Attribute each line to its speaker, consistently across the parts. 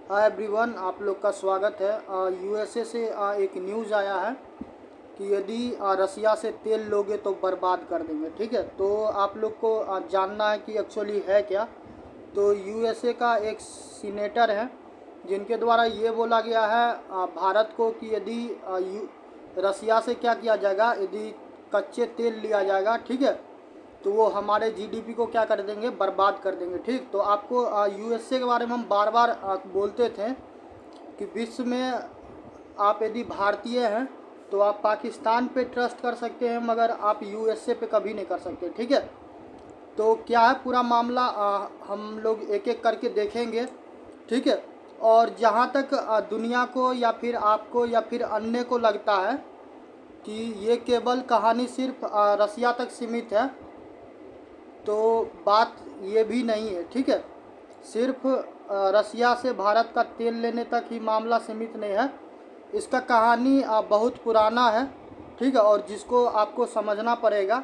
Speaker 1: Hi everyone, आप लोग का स्वागत है। यूएसए से एक न्यूज़ आया है कि यदि रसिया से तेल लोगे तो बर्बाद कर देंगे। ठीक है, तो आप लोग को जानना है कि एक्चुअली है क्या। तो यूएसए का एक सीनेटर है जिनके द्वारा ये बोला गया है भारत को कि यदि रसिया से क्या किया जाएगा, यदि कच्चे तेल लिया जाएगा, ठीक है, तो वो हमारे जीडीपी को क्या कर देंगे, बर्बाद कर देंगे। ठीक, तो आपको यूएसए के बारे में हम बार बार बोलते थे कि विश्व में आप यदि भारतीय हैं तो आप पाकिस्तान पे ट्रस्ट कर सकते हैं, मगर आप यूएसए पे कभी नहीं कर सकते। ठीक है, तो क्या है पूरा मामला हम लोग एक एक करके देखेंगे। ठीक है, और जहाँ तक दुनिया को या फिर आपको या फिर अन्य को लगता है कि ये केवल कहानी सिर्फ रसिया तक सीमित है, तो बात ये भी नहीं है। ठीक है, सिर्फ रसिया से भारत का तेल लेने तक ही मामला सीमित नहीं है। इसका कहानी बहुत पुराना है। ठीक है, और जिसको आपको समझना पड़ेगा,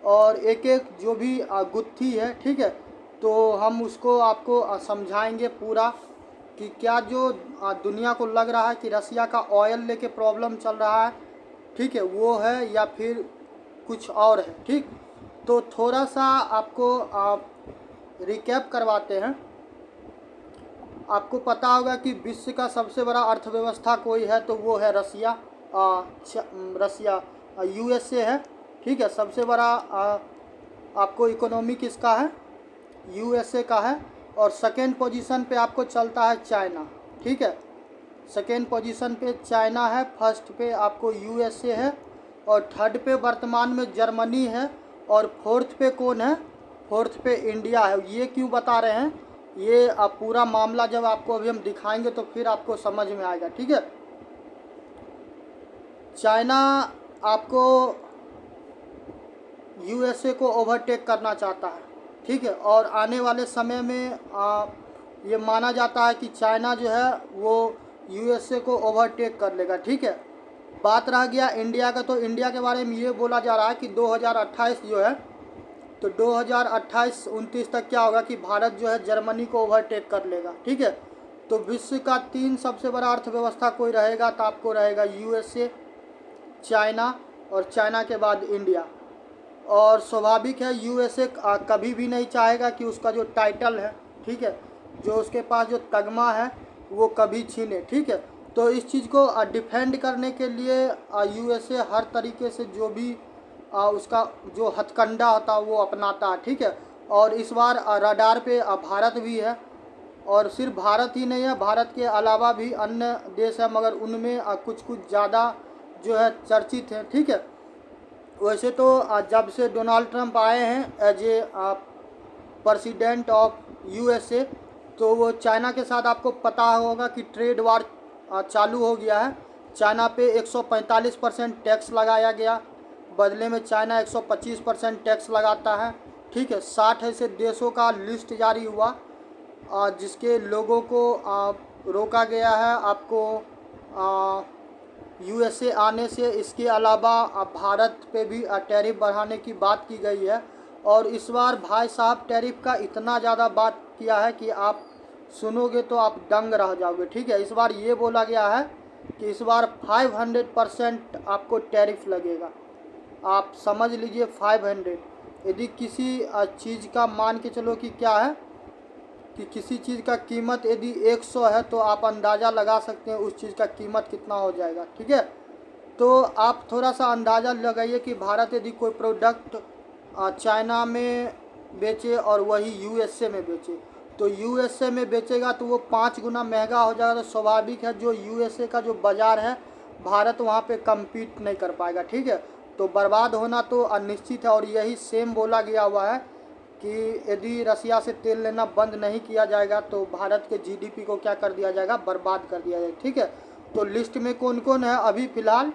Speaker 1: और एक एक जो भी गुत्थी है, ठीक है, तो हम उसको आपको समझाएंगे पूरा कि क्या जो दुनिया को लग रहा है कि रसिया का ऑयल लेके प्रॉब्लम चल रहा है, ठीक है, वो है या फिर कुछ और है। ठीक, तो थोड़ा सा आपको रिकैप करवाते हैं। आपको पता होगा कि विश्व का सबसे बड़ा अर्थव्यवस्था कोई है तो वो है रसिया। रसिया यूएसए है। ठीक है, सबसे बड़ा आपको इकोनॉमी किसका है, यूएसए का है। और सेकेंड पोजीशन पे आपको चलता है चाइना। ठीक है, सेकेंड पोजीशन पे चाइना है, फर्स्ट पे आपको यूएसए है, और थर्ड पे वर्तमान में जर्मनी है, और फोर्थ पे कौन है, फोर्थ पे इंडिया है। ये क्यों बता रहे हैं, ये पूरा मामला जब आपको अभी हम दिखाएंगे तो फिर आपको समझ में आएगा। ठीक है, चाइना आपको यूएसए को ओवरटेक करना चाहता है। ठीक है, और आने वाले समय में ये माना जाता है कि चाइना जो है वो यूएसए को ओवरटेक कर लेगा। ठीक है, बात रह गया इंडिया का, तो इंडिया के बारे में ये बोला जा रहा है कि 2028 जो है, तो 2028-29 तक क्या होगा कि भारत जो है जर्मनी को ओवरटेक कर लेगा। ठीक है, तो विश्व का 3 सबसे बड़ा अर्थव्यवस्था कोई रहेगा तो आपको रहेगा यूएसए, चाइना, और चाइना के बाद इंडिया। और स्वाभाविक है यूएसए कभी भी नहीं चाहेगा कि उसका जो टाइटल है, ठीक है, जो उसके पास जो तगमा है वो कभी छीने। ठीक है, तो इस चीज़ को डिफेंड करने के लिए यूएसए हर तरीके से जो भी उसका जो हथकंडा होता है वो अपनाता है। ठीक है, और इस बार रडार पे भारत भी है, और सिर्फ भारत ही नहीं है, भारत के अलावा भी अन्य देश है, मगर उनमें कुछ कुछ ज़्यादा जो है चर्चित हैं। ठीक है, वैसे तो जब से डोनाल्ड ट्रंप आए हैं as a president of USA, तो वो चाइना के साथ आपको पता होगा कि ट्रेड वार चालू हो गया है। चाइना पे 145% टैक्स लगाया गया, बदले में चाइना 125% टैक्स लगाता है। ठीक है, 60 ऐसे देशों का लिस्ट जारी हुआ जिसके लोगों को रोका गया है आपको यूएसए आने से। इसके अलावा भारत पे भी टैरिफ बढ़ाने की बात की गई है, और इस बार भाई साहब टैरिफ का इतना ज़्यादा बात किया है कि आप सुनोगे तो आप दंग रह जाओगे। ठीक है, इस बार ये बोला गया है कि इस बार 500% आपको टैरिफ लगेगा। आप समझ लीजिए 500। यदि किसी चीज़ का मान के चलो कि क्या है कि किसी चीज़ का कीमत यदि 100 है तो आप अंदाज़ा लगा सकते हैं उस चीज़ का कीमत कितना हो जाएगा। ठीक है, तो आप थोड़ा सा अंदाज़ा लगाइए कि भारत यदि कोई प्रोडक्ट चाइना में बेचे और वही यूएसए में बेचे, तो यूएसए में बेचेगा तो वो 5 गुना महंगा हो जाएगा। तो स्वाभाविक है जो यूएसए का जो बाज़ार है, भारत वहाँ पे कम्पीट नहीं कर पाएगा। ठीक है, तो बर्बाद होना तो अनिश्चित है, और यही सेम बोला गया हुआ है कि यदि रसिया से तेल लेना बंद नहीं किया जाएगा तो भारत के जीडीपी को क्या कर दिया जाएगा, बर्बाद कर दिया जाएगा। ठीक है, तो लिस्ट में कौन कौन है अभी फ़िलहाल,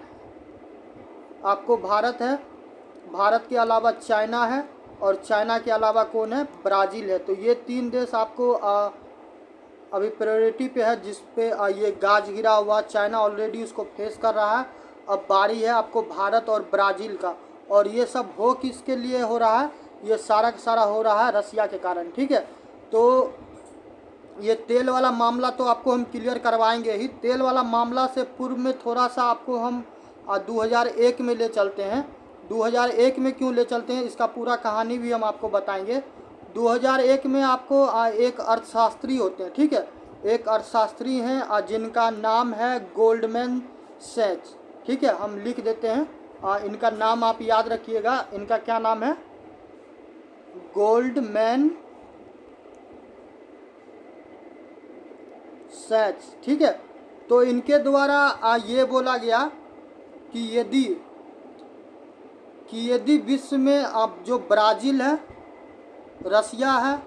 Speaker 1: आपको भारत है, भारत के अलावा चाइना है, और चाइना के अलावा कौन है, ब्राज़ील है। तो ये 3 देश आपको अभी प्रायोरिटी पे है, जिस पे ये गाज गिरा हुआ चाइना ऑलरेडी उसको फेस कर रहा है। अब बारी है आपको भारत और ब्राज़ील का, और ये सब हो किसके लिए हो रहा है, ये सारा का सारा हो रहा है रसिया के कारण। ठीक है, तो ये तेल वाला मामला तो आपको हम क्लियर करवाएंगे ही। तेल वाला मामला से पूर्व में थोड़ा सा आपको हम 2001 में ले चलते हैं। 2001 में क्यों ले चलते हैं इसका पूरा कहानी भी हम आपको बताएंगे। 2001 में आपको एक अर्थशास्त्री होते हैं, ठीक है, एक अर्थशास्त्री हैं जिनका नाम है गोल्डमैन सैच, ठीक है, हम लिख देते हैं। इनका नाम आप याद रखिएगा, इनका क्या नाम है, गोल्डमैन सैच, ठीक है। तो इनके द्वारा ये बोला गया कि यदि विश्व में अब जो ब्राज़ील है, रसिया है,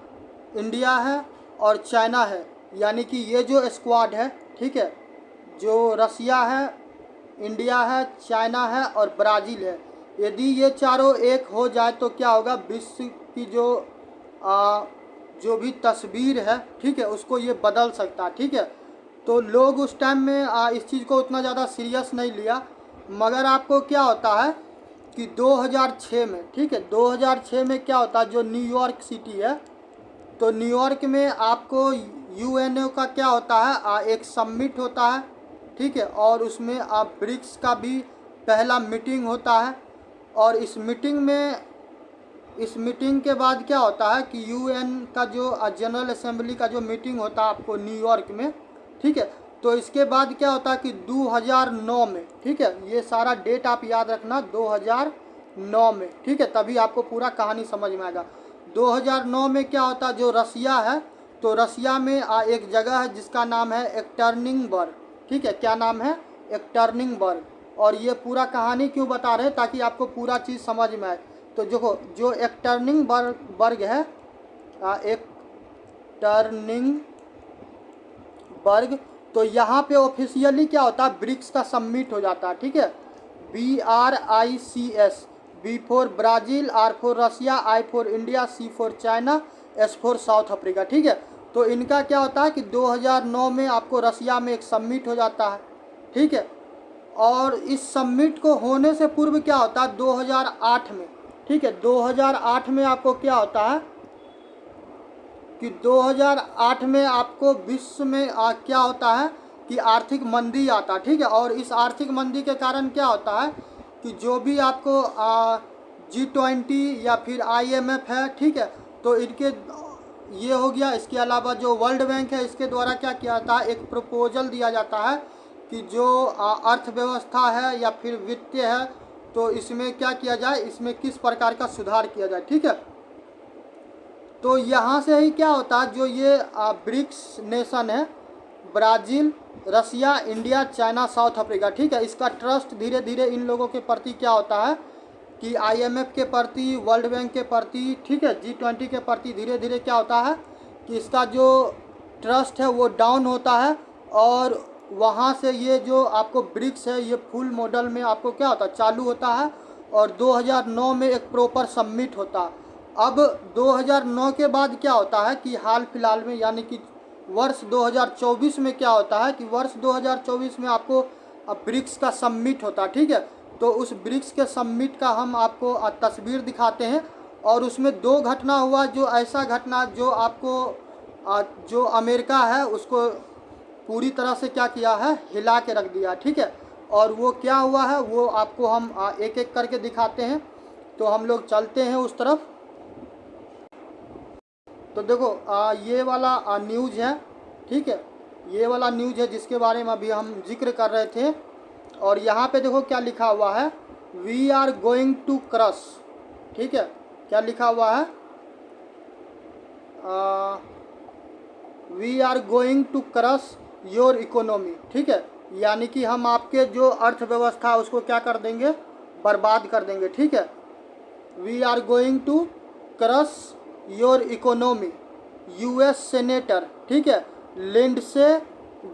Speaker 1: इंडिया है और चाइना है, यानी कि ये जो स्क्वाड है, ठीक है, जो रसिया है, इंडिया है, चाइना है और ब्राज़ील है, यदि ये चारों एक हो जाए तो क्या होगा, विश्व की जो भी तस्वीर है, ठीक है, उसको ये बदल सकता है, ठीक है। तो लोग उस टाइम में इस चीज़ को उतना ज़्यादा सीरियस नहीं लिया, मगर आपको क्या होता है कि 2006 में, ठीक है, 2006 में क्या होता है, जो न्यूयॉर्क सिटी है, तो न्यूयॉर्क में आपको यूएनओ का क्या होता है, एक समिट होता है, ठीक है, और उसमें ब्रिक्स का भी पहला मीटिंग होता है। और इस मीटिंग के बाद क्या होता है कि यूएन का जो जनरल असेंबली का जो मीटिंग होता है आपको न्यूयॉर्क में, ठीक है, तो इसके बाद क्या होता है कि 2009 में, ठीक है, ये सारा डेट आप याद रखना, 2009 में, ठीक है, तभी आपको पूरा कहानी समझ में आएगा। 2009 में क्या होता है, जो रसिया है, तो रसिया में एक जगह है जिसका नाम है एकटर्निंगबर्ग, ठीक है, क्या नाम है, एकटर्निंगबर्ग। और ये पूरा कहानी क्यों बता रहे हैं, ताकि आपको पूरा चीज़ समझ में आए। तो देखो जो एकटर्निंगबर्ग है, एकटर्निंगबर्ग, तो यहाँ पे ऑफिशियली क्या होता है, ब्रिक्स का समिट हो जाता है, ठीक है, BRICS, B for Brazil, R for Russia, I for India, C for China, S for South Africa, ठीक है। तो इनका क्या होता है कि 2009 में आपको रसिया में एक समिट हो जाता है, ठीक है। और इस समिट को होने से पूर्व क्या होता है, 2008 में, ठीक है, 2008 में आपको क्या होता है कि 2008 में आपको विश्व में क्या होता है कि आर्थिक मंदी आता है, ठीक है। और इस आर्थिक मंदी के कारण क्या होता है कि जो भी आपको G20 या फिर IMF है, ठीक है, तो इनके ये हो गया। इसके अलावा जो वर्ल्ड बैंक है, इसके द्वारा क्या किया जाता है, एक प्रपोजल दिया जाता है कि जो अर्थव्यवस्था है या फिर वित्तीय है, तो इसमें क्या किया जाए, इसमें किस प्रकार का सुधार किया जाए, ठीक है। तो यहाँ से ही क्या होता है, जो ये ब्रिक्स नेशन है, ब्राज़ील, रसिया, इंडिया, चाइना, साउथ अफ्रीका, ठीक है, इसका ट्रस्ट धीरे धीरे इन लोगों के प्रति क्या होता है कि IMF के प्रति, वर्ल्ड बैंक के प्रति, ठीक है, G20 के प्रति धीरे धीरे क्या होता है कि इसका जो ट्रस्ट है वो डाउन होता है। और वहाँ से ये जो आपको ब्रिक्स है, ये फुल मॉडल में आपको क्या होता है, चालू होता है। और 2009 में एक प्रॉपर समिट होता है। अब 2009 के बाद क्या होता है कि हाल फिलहाल में, यानी कि वर्ष 2024 में क्या होता है कि वर्ष 2024 में आपको ब्रिक्स का समिट होता है, ठीक है। तो उस ब्रिक्स के समिट का हम आपको तस्वीर दिखाते हैं। और उसमें दो घटना हुआ, जो ऐसा घटना जो आपको जो अमेरिका है उसको पूरी तरह से क्या किया है, हिला के रख दिया, ठीक है। और वो क्या हुआ है वो आपको हम एक एक करके दिखाते हैं। तो हम लोग चलते हैं उस तरफ। तो देखो ये वाला न्यूज़ है, ठीक है, ये वाला न्यूज़ है जिसके बारे में अभी हम जिक्र कर रहे थे। और यहाँ पे देखो क्या लिखा हुआ है, we are going to crush, ठीक है, क्या लिखा हुआ है, we are going to crush your economy, ठीक है, यानी कि हम आपके जो अर्थव्यवस्था है उसको क्या कर देंगे, बर्बाद कर देंगे, ठीक है। We are going to crush your economy, US senator, ठीक है, लिंडसे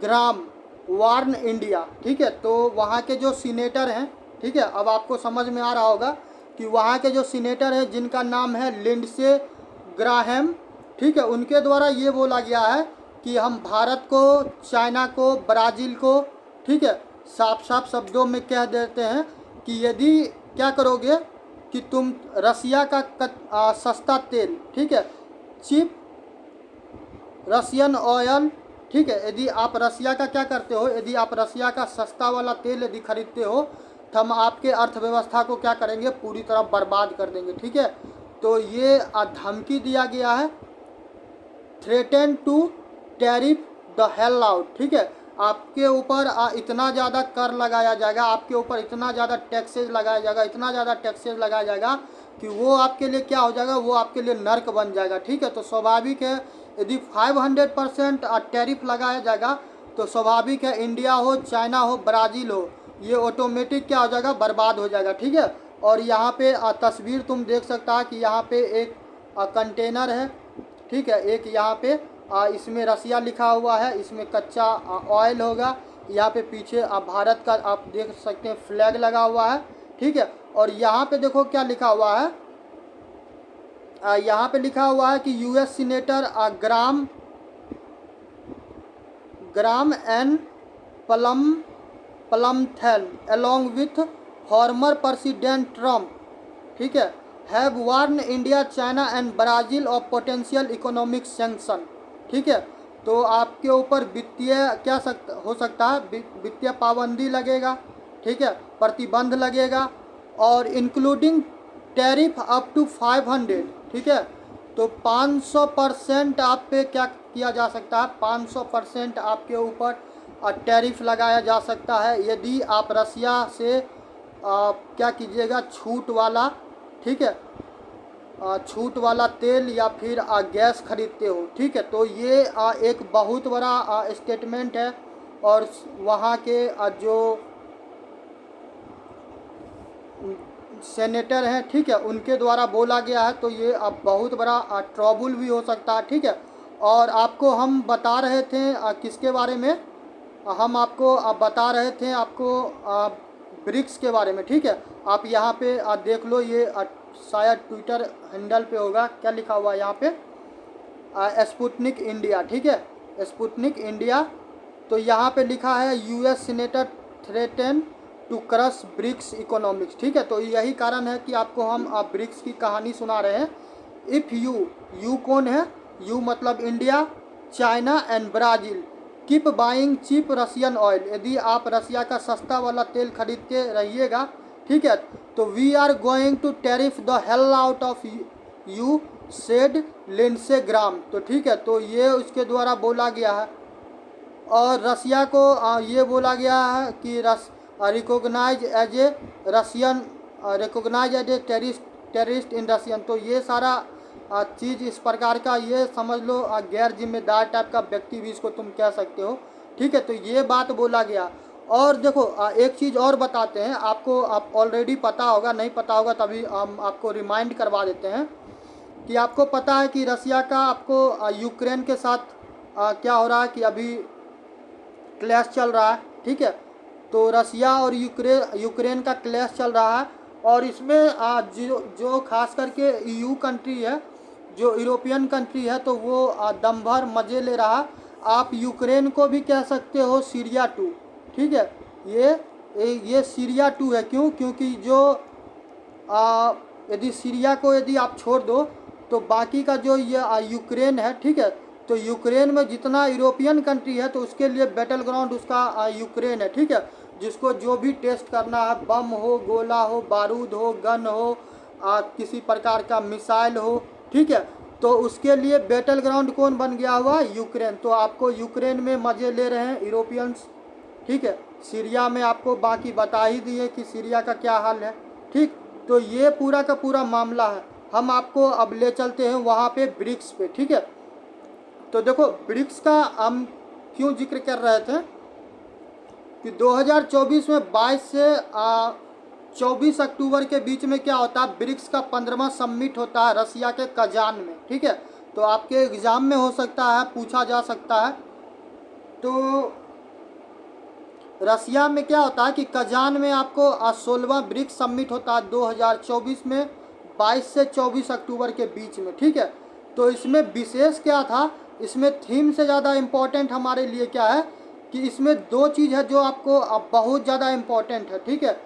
Speaker 1: ग्राम वार्न इंडिया, ठीक है। तो वहाँ के जो सीनेटर हैं, ठीक है, अब आपको समझ में आ रहा होगा कि वहाँ के जो सीनेटर हैं जिनका नाम है लिंडसे ग्राहम, ठीक है, उनके द्वारा ये बोला गया है कि हम भारत को, चाइना को, ब्राज़ील को, ठीक है, साफ साफ शब्दों में कह देते हैं कि यदि क्या करोगे कि तुम रसिया का सस्ता तेल, ठीक है, चीप रसियन ऑयल, ठीक है, यदि आप रसिया का क्या करते हो, यदि आप रसिया का सस्ता वाला तेल यदि खरीदते हो तो हम आपके अर्थव्यवस्था को क्या करेंगे, पूरी तरह बर्बाद कर देंगे, ठीक है। तो ये धमकी दिया गया है, threaten to tariff the hell out, ठीक है। आपके ऊपर इतना ज़्यादा कर लगाया जाएगा, आपके ऊपर इतना ज़्यादा टैक्सेज लगाया जाएगा, इतना ज़्यादा टैक्सेज लगाया जाएगा कि वो आपके लिए क्या हो जाएगा, वो आपके लिए नर्क बन जाएगा, ठीक है। तो स्वाभाविक है यदि 500% टैरिफ लगाया जाएगा तो स्वाभाविक है इंडिया हो, चाइना हो, ब्राज़ील हो, ये ऑटोमेटिक क्या हो जाएगा, बर्बाद हो जाएगा, ठीक है। और यहाँ पे तस्वीर तुम देख सकता है कि यहाँ पे एक कंटेनर है, ठीक है, एक यहाँ पे इसमें रसिया लिखा हुआ है, इसमें कच्चा ऑयल होगा। यहाँ पे पीछे भारत का आप देख सकते हैं फ्लैग लगा हुआ है, ठीक है। और यहाँ पे देखो क्या लिखा हुआ है, यहाँ पे लिखा हुआ है कि US senator Graham and Blumenthal along with former president Trump, ठीक है, have warn India, China and Brazil of potential economic sanction, ठीक है। तो आपके ऊपर वित्तीय क्या हो सकता है, वित्तीय पाबंदी लगेगा, ठीक है, प्रतिबंध लगेगा, और इंक्लूडिंग टैरिफ अप टू 500, ठीक है। तो 500% आप पे क्या किया जा सकता है, 500% आपके ऊपर टैरिफ लगाया जा सकता है यदि आप रसिया से क्या कीजिएगा, छूट वाला, ठीक है, छूट वाला तेल या फिर गैस खरीदते हो, ठीक है। तो ये एक बहुत बड़ा स्टेटमेंट है, और वहाँ के जो सेनेटर हैं, ठीक है, उनके द्वारा बोला गया है। तो ये अब बहुत बड़ा ट्रबल भी हो सकता है, ठीक है। और आपको हम बता रहे थे किसके बारे में, हम आपको बता रहे थे आपको ब्रिक्स के बारे में, ठीक है। आप यहाँ पे देख लो, ये शायद ट्विटर हैंडल पे होगा, क्या लिखा हुआ है यहाँ पे, स्पुतनिक इंडिया, ठीक है, स्पुतनिक इंडिया। तो यहाँ पे लिखा है US senator threaten to crush BRICS economics, ठीक है। तो यही कारण है कि आपको हम ब्रिक्स की कहानी सुना रहे हैं। इफ़ यू कौन है, यू मतलब India, China and Brazil keep buying cheap Russian oil, यदि आप रसिया का सस्ता वाला तेल खरीदते रहिएगा, ठीक है, तो we are going to tariff the hell out of you said Lindsey Graham, तो ठीक है। तो ये उसके द्वारा बोला गया है, और रसिया को ये बोला गया है कि recognise as a Russian, recognise as a terrorist in Russian. तो ये सारा चीज़ इस प्रकार का, ये समझ लो गैर जिम्मेदार टाइप का व्यक्ति भी इसको तुम कह सकते हो, ठीक है। तो ये बात बोला गया। और देखो एक चीज़ और बताते हैं आपको, आप ऑलरेडी पता होगा, नहीं पता होगा तभी हम आपको रिमाइंड करवा देते हैं कि आपको पता है कि रसिया का आपको यूक्रेन के साथ क्या हो रहा है कि अभी क्लैश चल रहा है, ठीक है। तो रसिया और यूक्रेन का क्लैश चल रहा है, और इसमें जो खास करके ईयू कंट्री है, जो यूरोपियन कंट्री है, तो वो दम भर मज़े ले रहा है। आप यूक्रेन को भी कह सकते हो सीरिया 2, ठीक है। ये सीरिया 2 है, क्यों, क्योंकि जो यदि सीरिया को यदि आप छोड़ दो तो बाकी का जो ये यूक्रेन है, ठीक है, तो यूक्रेन में जितना यूरोपियन कंट्री है तो उसके लिए बैटल ग्राउंड उसका यूक्रेन है, ठीक है। जिसको जो भी टेस्ट करना है, बम हो, गोला हो, बारूद हो, गन हो, किसी प्रकार का मिसाइल हो, ठीक है, तो उसके लिए बैटल ग्राउंड कौन बन गया हुआ, यूक्रेन। तो आपको यूक्रेन में मज़े ले रहे हैं यूरोपियंस, ठीक है। सीरिया में आपको बाकी बता ही दिए कि सीरिया का क्या हाल है, ठीक। तो ये पूरा का पूरा मामला है। हम आपको अब ले चलते हैं वहाँ पे ब्रिक्स पे, ठीक है। तो देखो ब्रिक्स का हम क्यों जिक्र कर रहे थे कि 2024 में 22 से 24 अक्टूबर के बीच में क्या होता है, ब्रिक्स का 15वां समिट होता है रसिया के कजान में, ठीक है। तो आपके एग्ज़ाम में हो सकता है, पूछा जा सकता है। तो रसिया में क्या होता है कि कजान में आपको 16वां ब्रिक्स समिट होता है 2024 में 22 से 24 अक्टूबर के बीच में, ठीक है। तो इसमें विशेष क्या था, इसमें थीम से ज़्यादा इम्पोर्टेंट हमारे लिए क्या है कि इसमें दो चीज़ है जो आपको अब बहुत ज़्यादा इम्पोर्टेंट है, ठीक है।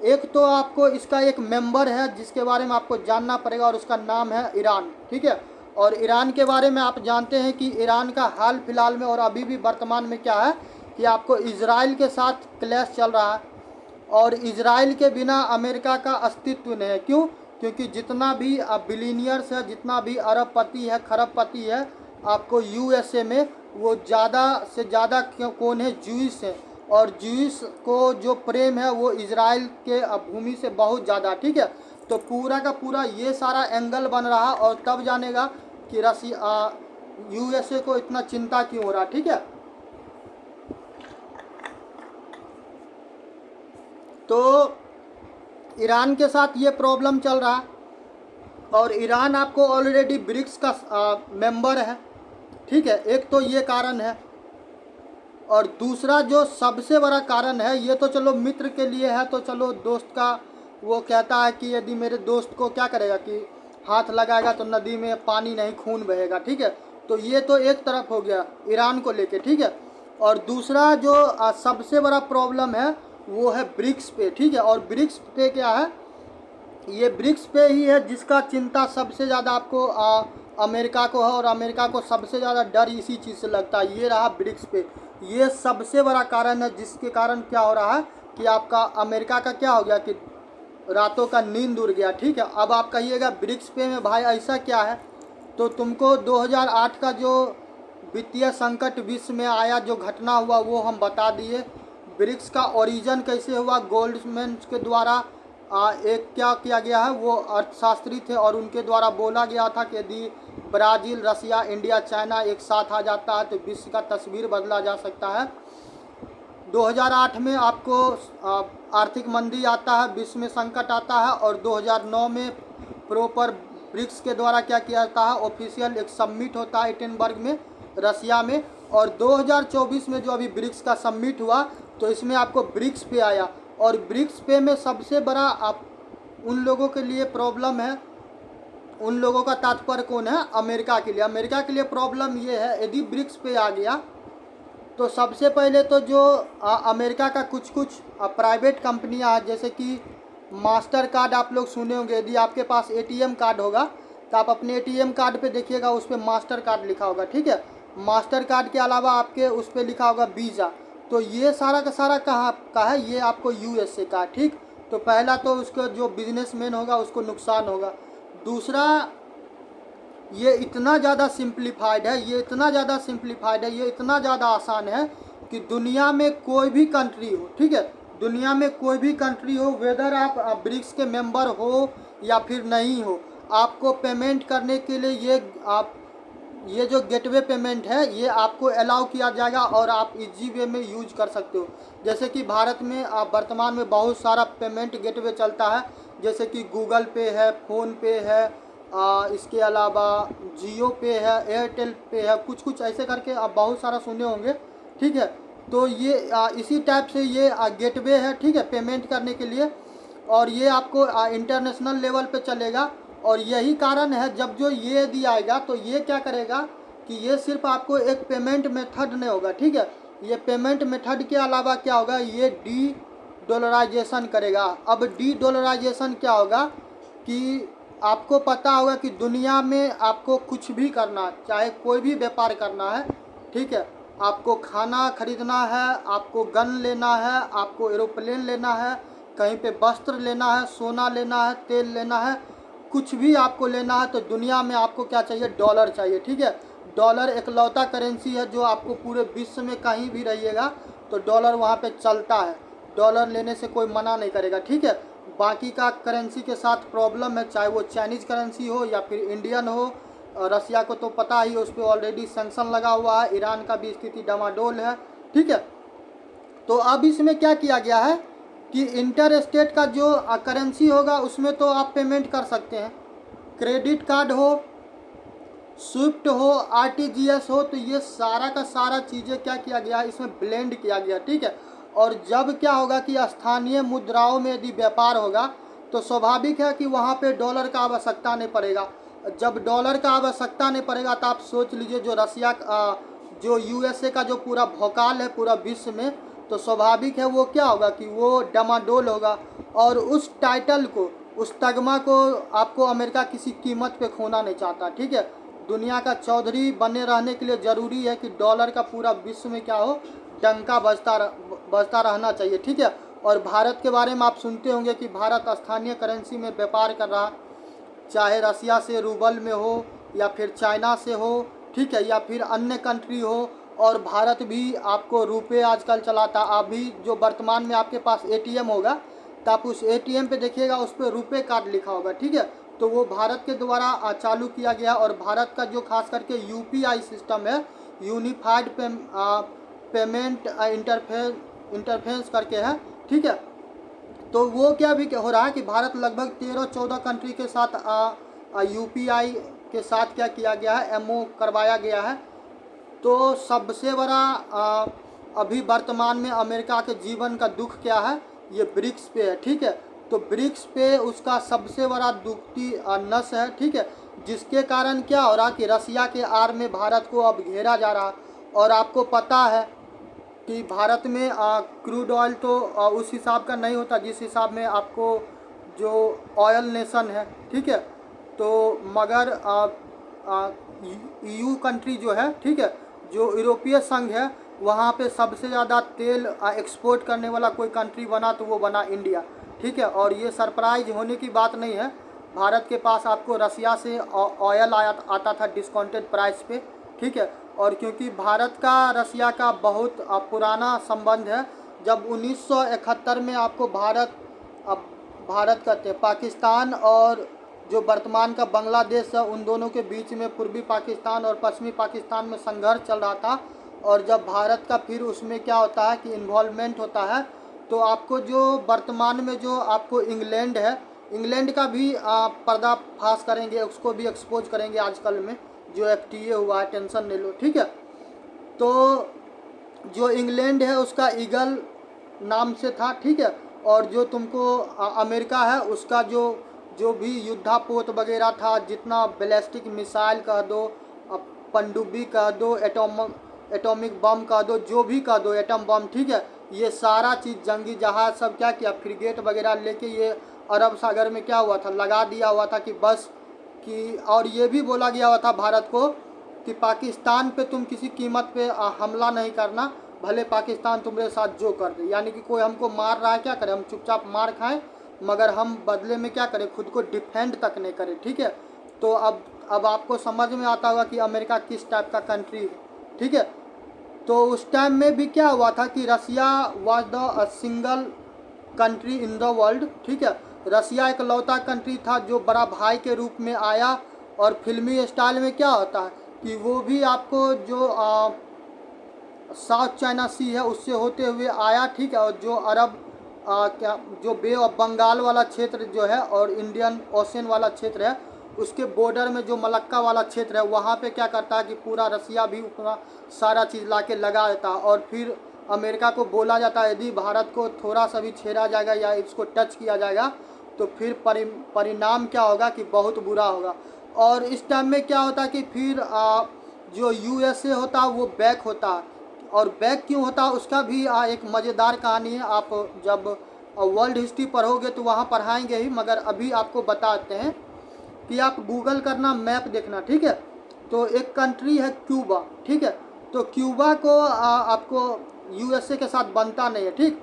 Speaker 1: एक तो आपको इसका एक मेंबर है जिसके बारे में आपको जानना पड़ेगा, और उसका नाम है ईरान, ठीक है। और ईरान के बारे में आप जानते हैं कि ईरान का हाल फिलहाल में और अभी भी वर्तमान में क्या है कि आपको इजराइल के साथ क्लैश चल रहा है, और इजराइल के बिना अमेरिका का अस्तित्व नहीं है। क्यों? क्योंकि जितना भी बिलीनियर्स है, जितना भी अरबपति है, खरबपति है, आपको यूएसए में वो ज़्यादा से ज़्यादा कौन है? ज्यूइश है। और ज्यूइश को जो प्रेम है वो इजराइल के भूमि से बहुत ज़्यादा, ठीक है। तो पूरा का पूरा ये सारा एंगल बन रहा, और तब जानेगा कि रसिया यूएसए को इतना चिंता क्यों हो रहा, ठीक है। तो ईरान के साथ ये प्रॉब्लम चल रहा, और ईरान आपको ऑलरेडी ब्रिक्स का मेंबर है, ठीक है। एक तो ये कारण है, और दूसरा जो सबसे बड़ा कारण है, ये तो चलो मित्र के लिए है, तो चलो दोस्त का वो कहता है कि यदि मेरे दोस्त को क्या करेगा कि हाथ लगाएगा तो नदी में पानी नहीं खून बहेगा, ठीक है। तो ये तो एक तरफ हो गया ईरान को लेके, ठीक है। और दूसरा जो सबसे बड़ा प्रॉब्लम है वो है ब्रिक्स पे, ठीक है। और ब्रिक्स पे क्या है? ये ब्रिक्स पे ही है जिसका चिंता सबसे ज़्यादा आपको अमेरिका को है, और अमेरिका को सबसे ज़्यादा डर इसी चीज़ से लगता है। ये रहा ब्रिक्स पे, ये सबसे बड़ा कारण है जिसके कारण क्या हो रहा है कि आपका अमेरिका का क्या हो गया कि रातों का नींद उड़ गया, ठीक है। अब आप कहिएगा ब्रिक्स पे में भाई ऐसा क्या है? तो तुमको 2008 का जो वित्तीय संकट विश्व में आया, जो घटना हुआ, वो हम बता दिए। ब्रिक्स का ओरिजिन कैसे हुआ? गोल्डमैन के द्वारा एक क्या किया गया है, वो अर्थशास्त्री थे, और उनके द्वारा बोला गया था कि यदि ब्राज़ील, रसिया, इंडिया, चाइना एक साथ आ जाता है तो विश्व का तस्वीर बदला जा सकता है। 2008 में आपको आर्थिक मंदी आता है, विश्व में संकट आता है, और 2009 में प्रॉपर ब्रिक्स के द्वारा क्या किया जाता है, ऑफिशियल एक समिट होता है एडिनबर्ग में, रसिया में। और 2024 में जो अभी ब्रिक्स का समिट हुआ, तो इसमें आपको ब्रिक्स पे आया, और ब्रिक्स पे में सबसे बड़ा आप उन लोगों के लिए प्रॉब्लम है, उन लोगों का तात्पर्य कौन है? अमेरिका के लिए। अमेरिका के लिए प्रॉब्लम ये है, यदि ब्रिक्स पे आ गया तो सबसे पहले तो जो अमेरिका का कुछ कुछ प्राइवेट कंपनियां हैं, जैसे कि मास्टर कार्ड आप लोग सुने होंगे। यदि आपके पास एटीएम कार्ड होगा तो आप अपने एटीएम कार्ड पे देखिएगा, उस पर मास्टर कार्ड लिखा होगा, ठीक है। मास्टर कार्ड के अलावा आपके उस पर लिखा होगा वीज़ा। तो ये सारा का सारा कहाँ का है? ये आपको यूएसए का, ठीक। तो पहला तो उसका जो बिजनेसमैन होगा उसको नुकसान होगा। दूसरा, ये इतना ज़्यादा सिंप्लीफाइड है, ये इतना ज़्यादा सिंप्लीफाइड है, ये इतना ज़्यादा आसान है कि दुनिया में कोई भी कंट्री हो, ठीक है, दुनिया में कोई भी कंट्री हो, वेदर आप ब्रिक्स के मेंबर हो या फिर नहीं हो, आपको पेमेंट करने के लिए ये जो गेटवे पेमेंट है ये आपको अलाउ किया जाएगा, और आप इजी वे में यूज कर सकते हो। जैसे कि भारत में वर्तमान में बहुत सारा पेमेंट गेटवे चलता है, जैसे कि गूगल पे है, फ़ोन पे है, इसके अलावा जियो पे है, एयरटेल पे है, कुछ कुछ ऐसे करके आप बहुत सारा सुने होंगे, ठीक है। तो ये इसी टाइप से ये गेटवे है, ठीक है, पेमेंट करने के लिए, और ये आपको इंटरनेशनल लेवल पे चलेगा। और यही कारण है जब जो ये दिया आएगा तो ये क्या करेगा कि ये सिर्फ आपको एक पेमेंट मेथड नहीं होगा, ठीक है। ये पेमेंट मेथड के अलावा क्या होगा, ये डी डॉलराइजेशन करेगा। अब डी डॉलराइजेशन क्या होगा कि आपको पता होगा कि दुनिया में आपको कुछ भी करना, चाहे कोई भी व्यापार करना है, ठीक है, आपको खाना खरीदना है, आपको गन लेना है, आपको एरोप्लेन लेना है, कहीं पे वस्त्र लेना है, सोना लेना है, तेल लेना है, कुछ भी आपको लेना है, तो दुनिया में आपको क्या चाहिए? डॉलर चाहिए, ठीक है। डॉलर एकलौता करेंसी है जो आपको पूरे विश्व में कहीं भी रहिएगा तो डॉलर वहाँ पे चलता है, डॉलर लेने से कोई मना नहीं करेगा, ठीक है। बाकी का करेंसी के साथ प्रॉब्लम है, चाहे वो चाइनीज़ करेंसी हो या फिर इंडियन हो। रसिया को तो पता ही, उस पर ऑलरेडी सैंक्शन लगा हुआ है, ईरान का भी स्थिति डामाडोल है, ठीक है। तो अब इसमें क्या किया गया है कि इंटर स्टेट का जो करेंसी होगा उसमें तो आप पेमेंट कर सकते हैं, क्रेडिट कार्ड हो, स्विफ्ट हो, आरटीजीएस हो, तो ये सारा का सारा चीज़ें क्या किया गया है, इसमें ब्लेंड किया गया, ठीक है। और जब क्या होगा कि स्थानीय मुद्राओं में यदि व्यापार होगा तो स्वाभाविक है कि वहाँ पे डॉलर का आवश्यकता नहीं पड़ेगा। जब डॉलर का आवश्यकता नहीं पड़ेगा तो आप सोच लीजिए जो रसिया जो यूएसए का जो पूरा भौकाल है पूरा विश्व में, तो स्वाभाविक है वो क्या होगा कि वो डामाडोल होगा। और उस टाइटल को, उस तगमा को आपको अमेरिका किसी कीमत पे खोना नहीं चाहता, ठीक है। दुनिया का चौधरी बने रहने के लिए ज़रूरी है कि डॉलर का पूरा विश्व में क्या हो, डंका बजता रहना चाहिए, ठीक है। और भारत के बारे में आप सुनते होंगे कि भारत स्थानीय करेंसी में व्यापार कर रहा, चाहे रसिया से रूबल में हो या फिर चाइना से हो, ठीक है, या फिर अन्य कंट्री हो। और भारत भी आपको रुपए आजकल चलाता। अभी जो वर्तमान में आपके पास एटीएम होगा तो आप उस एटीएम पे देखिएगा, उस पर रुपए कार्ड लिखा होगा, ठीक है। तो वो भारत के द्वारा चालू किया गया। और भारत का जो खास करके यूपीआई सिस्टम है, यूनिफाइड पेमेंट इंटरफेस करके है, ठीक है। तो वो क्या भी हो रहा है कि भारत लगभग 13-14 कंट्री के साथ यूपीआई के साथ क्या किया गया है, एमओ करवाया गया है। तो सबसे बड़ा अभी वर्तमान में अमेरिका के जीवन का दुख क्या है, ये ब्रिक्स पे है, ठीक है। तो ब्रिक्स पे उसका सबसे बड़ा दुखती नस है, ठीक है, जिसके कारण क्या हो रहा कि रसिया के आड़ में भारत को अब घेरा जा रहा। और आपको पता है कि भारत में क्रूड ऑयल तो उस हिसाब का नहीं होता जिस हिसाब में आपको जो ऑयल नेशन है, ठीक है। तो मगर ईयू कंट्री जो है, ठीक है, जो यूरोपीय संघ है, वहाँ पे सबसे ज़्यादा तेल एक्सपोर्ट करने वाला कोई कंट्री बना तो वो बना इंडिया, ठीक है। और ये सरप्राइज होने की बात नहीं है, भारत के पास आपको रसिया से ऑयल आता था डिस्काउंटेड प्राइस पे, ठीक है। और क्योंकि भारत का रसिया का बहुत पुराना संबंध है, जब 1971 में आपको भारत कहते हैं, पाकिस्तान और जो वर्तमान का बांग्लादेश है, उन दोनों के बीच में पूर्वी पाकिस्तान और पश्चिमी पाकिस्तान में संघर्ष चल रहा था। और जब भारत का फिर उसमें क्या होता है कि इन्वॉल्वमेंट होता है, तो आपको जो वर्तमान में जो आपको इंग्लैंड है, इंग्लैंड का भी पर्दाफाश करेंगे, उसको भी एक्सपोज करेंगे आजकल में, जो एफटीए हुआ है, टेंशन ले लो, ठीक है। तो जो इंग्लैंड है उसका ईगल नाम से था, ठीक है। और जो तुमको अमेरिका है उसका जो भी युद्धापोत वगैरह था, जितना बैलिस्टिक मिसाइल कह दो, पनडुब्बी कह दो, एटॉमिक बम कह दो, जो भी कह दो, एटम बम, ठीक है, ये सारा चीज़ जंगी जहाज़ सब क्या किया, फ्रिगेट वगैरह लेके ये अरब सागर में क्या हुआ था, लगा दिया हुआ था कि बस कि। और ये भी बोला गया हुआ था भारत को कि पाकिस्तान पे तुम किसी कीमत पे हमला नहीं करना, भले पाकिस्तान तुम्हारे साथ जो कर दे। यानी कि कोई हमको मार रहा है, क्या करें, हम चुपचाप मार खाएं, मगर हम बदले में क्या करें, खुद को डिफेंड तक नहीं करें, ठीक है। तो अब आपको समझ में आता होगा कि अमेरिका किस टाइप का कंट्री है, ठीक है। तो उस टाइम में भी क्या हुआ था कि Russia was the single country in the world, ठीक है। रसिया एक लौता कंट्री था जो बड़ा भाई के रूप में आया। और फिल्मी स्टाइल में क्या होता है कि वो भी आपको जो साउथ चाइना सी है उससे होते हुए आया, ठीक है। और जो अरब क्या जो बे ऑफ बंगाल वाला क्षेत्र जो है और इंडियन ओशन वाला क्षेत्र है, उसके बॉर्डर में जो मलक्का वाला क्षेत्र है, वहाँ पे क्या करता है कि पूरा रसिया भी अपना सारा चीज़ ला के लगा देता है। और फिर अमेरिका को बोला जाता है यदि भारत को थोड़ा सा भी छेड़ा जाएगा या इसको टच किया जाएगा तो फिर परिणाम क्या होगा कि बहुत बुरा होगा। और इस टाइम में क्या होता है कि फिर जो यूएसए होता है वो बैक होता है। और बैक क्यों होता है उसका भी एक मज़ेदार कहानी है। आप जब वर्ल्ड हिस्ट्री पढ़ोगे तो वहाँ पढ़ाएंगे ही, मगर अभी आपको बताते हैं कि आप गूगल करना, मैप देखना, ठीक है। तो एक कंट्री है क्यूबा, ठीक है। तो क्यूबा को आपको यूएसए के साथ बनता नहीं है, ठीक।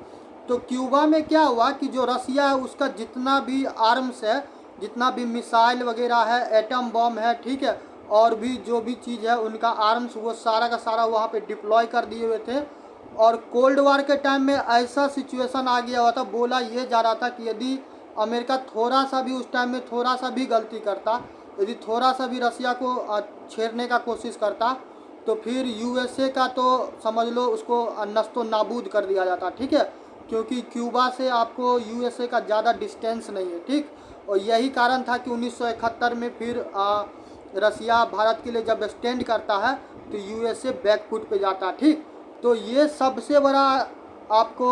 Speaker 1: तो क्यूबा में क्या हुआ कि जो रसिया है उसका जितना भी आर्म्स है, जितना भी मिसाइल वगैरह है, एटम बम है, ठीक है, और भी जो भी चीज़ है उनका आर्म्स वो सारा का सारा वहाँ पे डिप्लॉय कर दिए हुए थे। और कोल्ड वार के टाइम में ऐसा सिचुएशन आ गया हुआ था, बोला ये जा रहा था कि यदि अमेरिका थोड़ा सा भी उस टाइम में थोड़ा सा भी गलती करता, यदि थोड़ा सा भी रसिया को छेड़ने का कोशिश करता, तो फिर यूएसए का तो समझ लो उसको नस्तो नाबूद कर दिया जाता, ठीक है। क्योंकि क्यूबा से आपको यूएसए का ज़्यादा डिस्टेंस नहीं है, ठीक। और यही कारण था कि 1971 में फिर रसिया भारत के लिए जब स्टैंड करता है तो यूएसए बैकफुट पे जाता है, ठीक। तो ये सबसे बड़ा आपको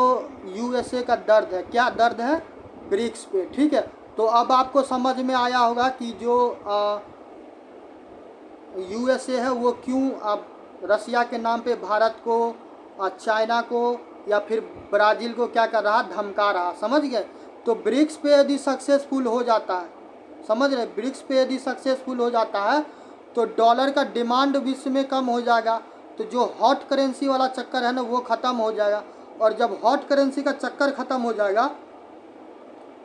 Speaker 1: यूएसए का दर्द है। क्या दर्द है? ब्रिक्स पे, ठीक है। तो अब आपको समझ में आया होगा कि जो यूएसए है वो क्यों अब रसिया के नाम पे भारत को, चाइना को या फिर ब्राज़ील को क्या कर रहा, धमका रहा, समझ गए। तो ब्रिक्स पे यदि सक्सेसफुल हो जाता है, समझ रहे, ब्रिक्स पे यदि सक्सेसफुल हो जाता है तो डॉलर का डिमांड विश्व में कम हो जाएगा, तो जो हॉट करेंसी वाला चक्कर है ना वो ख़त्म हो जाएगा। और जब हॉट करेंसी का चक्कर ख़त्म हो जाएगा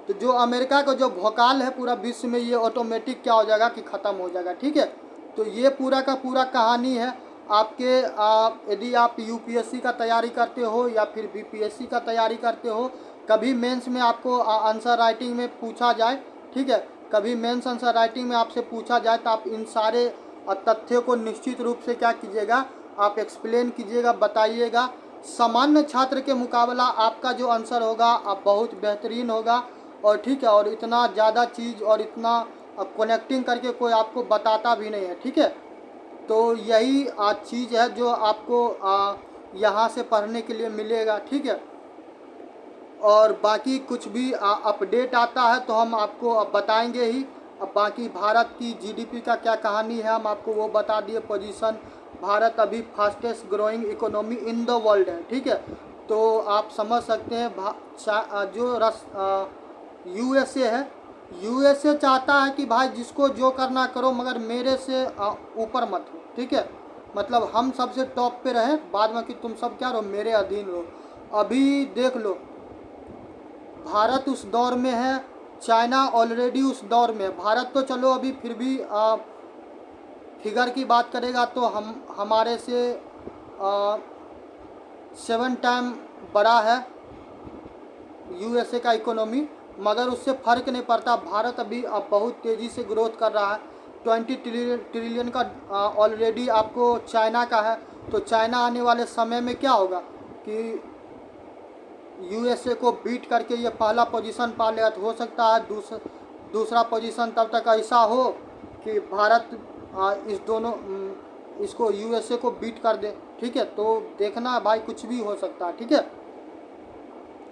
Speaker 1: तो जो अमेरिका का जो भौकाल है पूरा विश्व में ये ऑटोमेटिक क्या हो जाएगा कि ख़त्म हो जाएगा। ठीक है, तो ये पूरा का पूरा कहानी है आपके। यदि आप यूपीएससी का तैयारी करते हो या फिर बीपीएससी का तैयारी करते हो, कभी मेंस में आपको आंसर राइटिंग में पूछा जाए, ठीक है, कभी मेंस आंसर राइटिंग में आपसे पूछा जाए तो आप इन सारे तथ्यों को निश्चित रूप से क्या कीजिएगा, आप एक्सप्लेन कीजिएगा, बताइएगा। सामान्य छात्र के मुकाबला आपका जो आंसर होगा आप बहुत बेहतरीन होगा। और ठीक है, और इतना ज़्यादा चीज़ और इतना कनेक्टिंग करके कोई आपको बताता भी नहीं है। ठीक है, तो यही चीज़ है जो आपको यहाँ से पढ़ने के लिए मिलेगा। ठीक है, और बाकी कुछ भी अपडेट आता है तो हम आपको अब बताएंगे ही। अब बाकी भारत की जीडीपी का क्या कहानी है हम आपको वो बता दिए। पोजीशन भारत अभी fastest growing economy in the world है। ठीक है, तो आप समझ सकते हैं जो यूएसए है, यूएसए चाहता है कि भाई जिसको जो करना करो मगर मेरे से ऊपर मत हो। ठीक है, मतलब हम सबसे टॉप पे रहें, बाद में कि तुम सब क्या रहो, मेरे अधीन रहो। अभी देख लो, भारत उस दौर में है, चाइना ऑलरेडी उस दौर में है। भारत तो चलो अभी फिर भी फिगर की बात करेगा तो हमारे से 7 टाइम बड़ा है यूएसए का इकोनॉमी, मगर उससे फ़र्क नहीं पड़ता। भारत अभी अब बहुत तेज़ी से ग्रोथ कर रहा है। 20 ट्रिलियन का ऑलरेडी आपको चाइना का है। तो चाइना आने वाले समय में क्या होगा कि यूएसए को बीट करके ये पहला पोजीशन पा लेगा। तो हो सकता है दूसरा पोजीशन तब तक ऐसा हो कि भारत इसको यूएसए को बीट कर दे। ठीक है, तो देखना भाई, कुछ भी हो सकता है। ठीक है,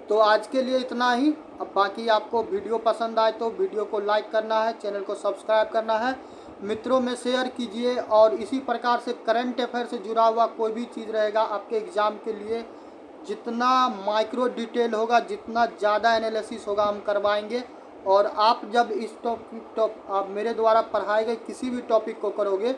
Speaker 1: तो आज के लिए इतना ही। अब बाकी आपको वीडियो पसंद आए तो वीडियो को लाइक करना है, चैनल को सब्सक्राइब करना है, मित्रों में शेयर कीजिए। और इसी प्रकार से करंट अफेयर से जुड़ा हुआ कोई भी चीज़ रहेगा आपके एग्ज़ाम के लिए, जितना माइक्रो डिटेल होगा, जितना ज़्यादा एनालिसिस होगा हम करवाएंगे। और आप जब इस आप मेरे द्वारा पढ़ाए गए किसी भी टॉपिक को करोगे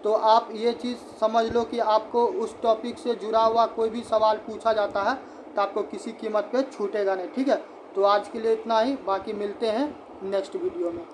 Speaker 1: तो आप ये चीज़ समझ लो कि आपको उस टॉपिक से जुड़ा हुआ कोई भी सवाल पूछा जाता है तो आपको किसी कीमत पे छूटेगा नहीं। ठीक है, तो आज के लिए इतना ही, बाकी मिलते हैं नेक्स्ट वीडियो में।